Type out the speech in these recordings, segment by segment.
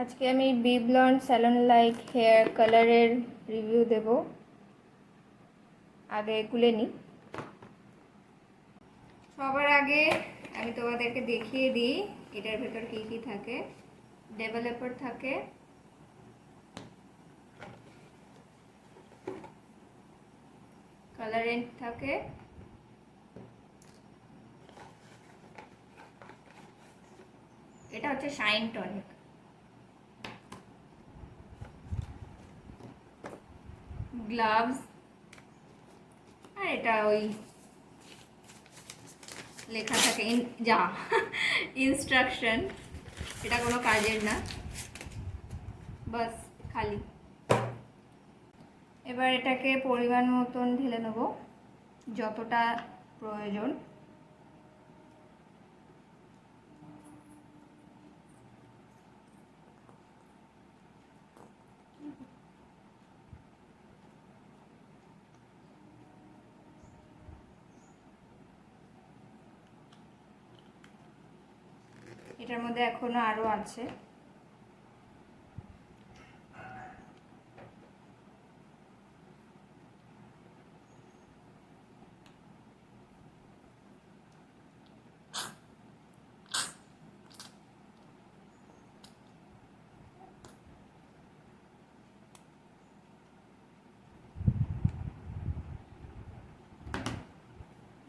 আজকে আমি B blonde salon like hair কালারের রিভিউ দেব। আগে খুলে নিই। সবার আগে আমি তোমাদেরকে দেখিয়ে দিই এটার ভেতর কী কী থাকে। ডেভেলপার থাকে, কালারেন্ট থাকে, এটা হচ্ছে শাইন টনিক, গ্লাভস, আর এটা ওই লেখা থাকে ইনস্ট্রাকশন। এটা কোনো কাজের না, বাস খালি। এবার এটাকে পরিমাণ মতন ঢেলে নেব, যতটা প্রয়োজন। এটার মধ্যে এখনো আরো আছে।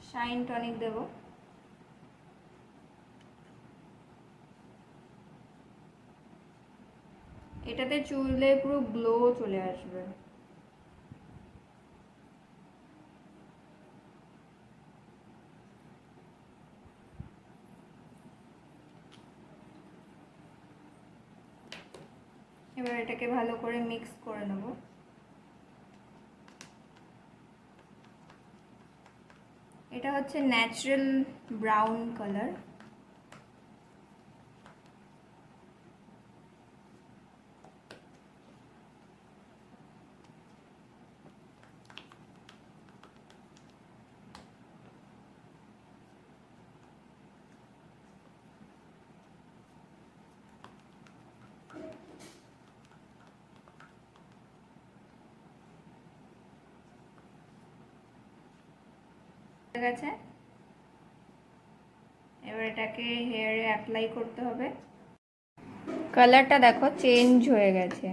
শাইন টনিক দেব। এটাতে চুলে পুরো গ্লো চলে আসবে। এবার এটাকে ভালো করে মিক্স করে নেব। এটা হচ্ছে ন্যাচারাল ব্রাউন কালার। ঠিক আছে, এবার এটাকে হেয়ারে অ্যাপ্লাই করতে হবে। কালারটা দেখো চেঞ্জ হয়ে গেছে।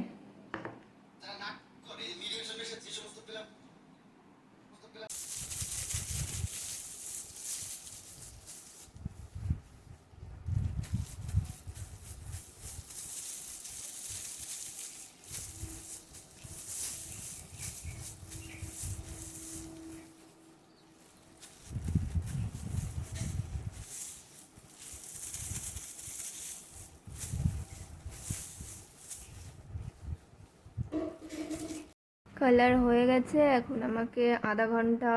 কালার হয়ে গেছে। এখন আমাকে আধা ঘন্টা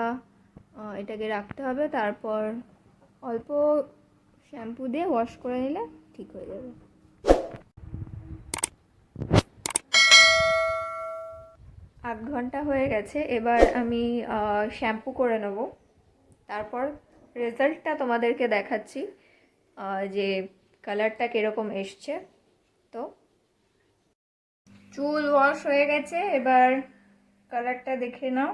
এটাকে রাখতে হবে, তারপর অল্প শ্যাম্পু দিয়ে ওয়াশ করে নিলে ঠিক হয়ে যাবে। আধ ঘন্টা হয়ে গেছে। এবার আমি শ্যাম্পু করে নেব, তারপর রেজাল্টটা তোমাদেরকে দেখাচ্ছি যে কালারটা কীরকম এসছে। তো চুল ওয়াশ হয়ে গেছে, এবার কালারটা দেখে নাও।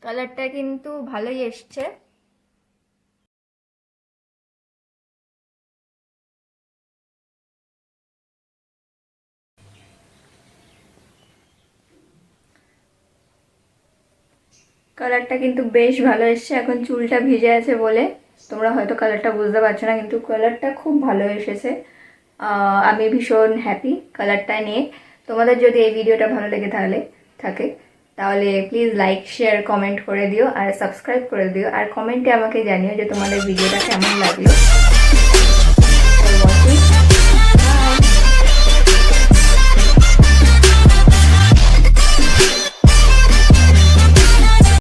কালারটা কিন্তু ভালোই এসছে। কালারটা কিন্তু বেশ ভালো এসছে। এখন চুলটা ভিজে আছে বলে তোমরা হয়তো কালারটা বুঝতে পারছো না, কিন্তু কালারটা খুব ভালো এসেছে। আমি ভীষণ হ্যাপি কালারটা নিয়ে। তোমাদের যদি এই ভিডিওটা ভালো লেগে থাকে তাহলে প্লিজ লাইক শেয়ার কমেন্ট করে দিও আর সাবস্ক্রাইব করে দিও, আর কমেন্টে আমাকে জানিও যে তোমাদের ভিডিওটা কেমন লাগলো।